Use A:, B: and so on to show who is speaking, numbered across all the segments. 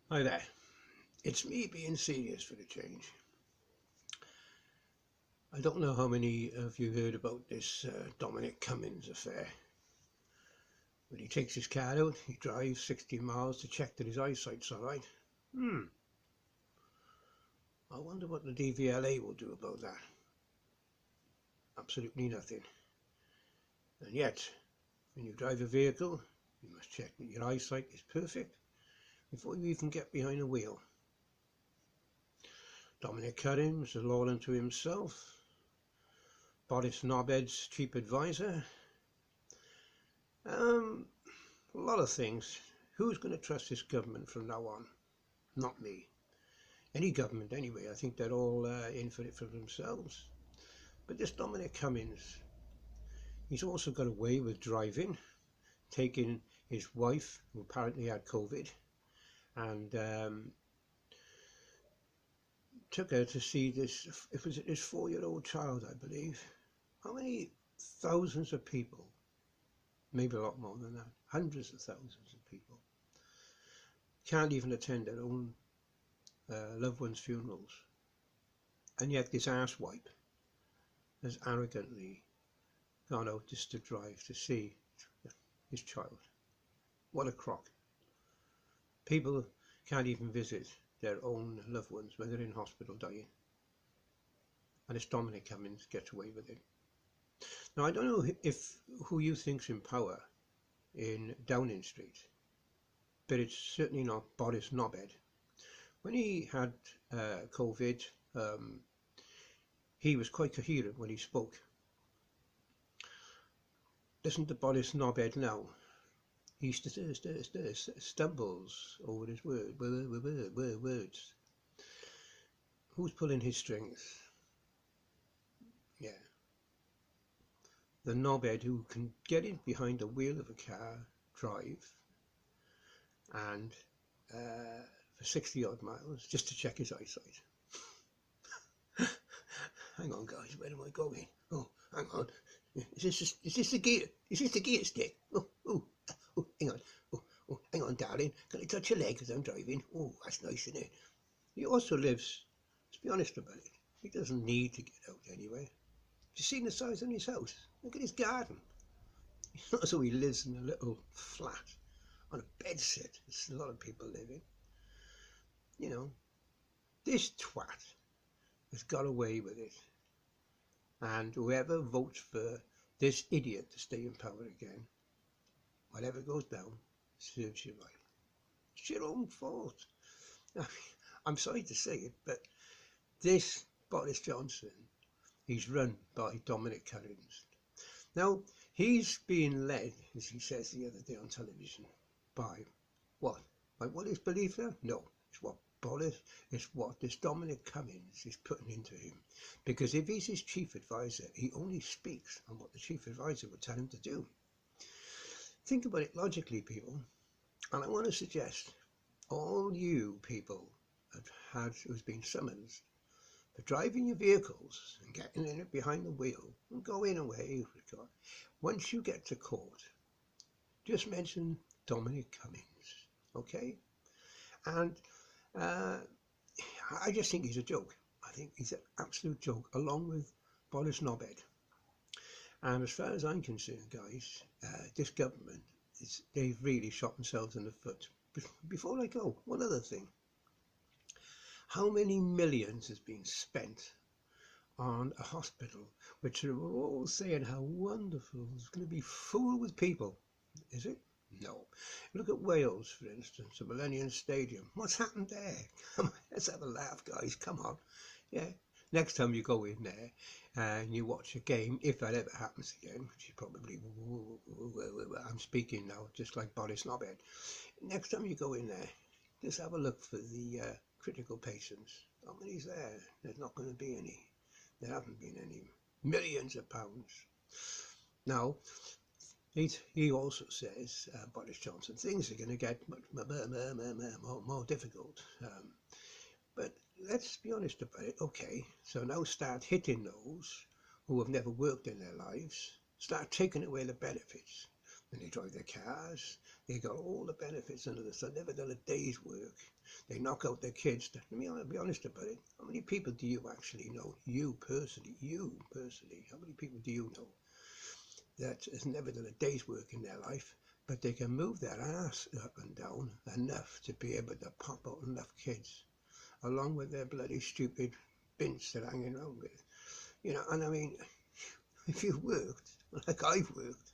A: Hi there, it's me being serious for a change. I don't know how many of you heard about this Dominic Cummings affair. When he takes his car out, he drives 60 miles to check that his eyesight's alright. I wonder what the DVLA will do about that. Absolutely nothing. And yet, when you drive a vehicle, you must check that your eyesight is perfect before you even get behind the wheel. Dominic Cummings, a law unto himself, Boris Knobhead's chief advisor. A lot of things. Who's going to trust this government from now on? Not me. Any government anyway. I think they're all in for it for themselves. But this Dominic Cummings, he's also got away with driving, taking his wife, who apparently had COVID, and took her to see this, it was his 4-year-old child, I believe. How many thousands of people, maybe a lot more than that, hundreds of thousands of people, can't even attend their own loved ones' funerals? And yet this arsewipe has arrogantly gone out just to drive to see his child. What a crock. People can't even visit their own loved ones when they're in hospital dying. And this Dominic Cummings gets away with it. Now, I don't know who you think's in power in Downing Street, but it's certainly not Boris Knobhead. When he had COVID, he was quite coherent when he spoke. Listen to Boris Knobhead now. He stumbles over his words. Who's pulling his strings? Yeah. The knobhead who can get in behind the wheel of a car, drive, and for 60 odd miles just to check his eyesight. Hang on, guys, where am I going? Oh, hang on. Is this the gear? Is this the gear stick? Oh, hang on. Oh, hang on, darling. Can I touch your leg as I'm driving? Oh, that's nice, isn't it? He also lives, let's be honest about it, he doesn't need to get out anyway. Have you seen the size of his house? Look at his garden. It's not as though he lives in a little flat on a bedsit, as a lot of people live in. You know, this twat has got away with it. And whoever votes for this idiot to stay in power again, whatever goes down, serves you right. It's your own fault. I mean, I'm sorry to say it, but this Boris Johnson, he's run by Dominic Cummings. Now, he's being led, as he says the other day on television, by what? By what his beliefs are? No, it's what it's what this Dominic Cummings is putting into him. Because if he's his chief advisor, he only speaks on what the chief advisor would tell him to do. Think about it logically, people. And I want to suggest all you people who's been summoned for driving your vehicles and getting in it behind the wheel and going away, once you get to court, just mention Dominic Cummings, okay? And I just think he's a joke. I think he's an absolute joke, along with Boris Knobhead. And as far as I'm concerned, guys, this government, they've really shot themselves in the foot. Before I go, one other thing. How many millions has been spent on a hospital which are all saying how wonderful it's going to be full with people? Is it? No. Look at Wales, for instance, the Millennium Stadium. What's happened there? Come on, let's have a laugh, guys. Come on. Yeah. Next time you go in there and you watch a game, if that ever happens again, which is probably, I'm speaking now just like Boris Knobhead. Next time you go in there, just have a look for the critical patients. How many's there? There's not going to be any. There haven't been any. Millions of pounds. Now, he also says, Boris Johnson, things are going to get much more difficult. But let's be honest about it. Okay, so now start hitting those who have never worked in their lives. Start taking away the benefits. and they drive their cars. They got all the benefits under the sun. Never done a day's work. They knock out their kids. Let me be honest about it. How many people do you actually know? You personally. How many people do you know that has never done a day's work in their life, but they can move their ass up and down enough to be able to pop out enough kids, along with their bloody stupid bints they're hanging around with? You know, and I mean, if you've worked, like I've worked,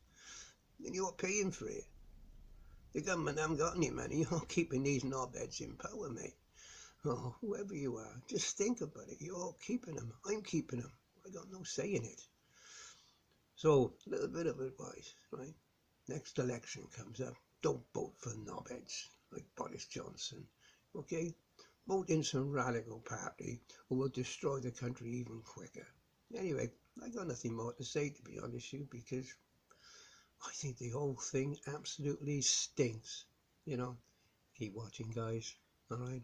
A: then you're paying for it. The government haven't got any money. You're keeping these knobheads in power, mate. Oh, whoever you are, just think about it. You're keeping them. I'm keeping them. I got no say in it. So, a little bit of advice, right? Next election comes up, don't vote for knobheads like Boris Johnson, okay? Vote in some radical party who will destroy the country even quicker. Anyway, I got nothing more to say, to be honest with you, because I think the whole thing absolutely stinks, you know. Keep watching, guys, all right?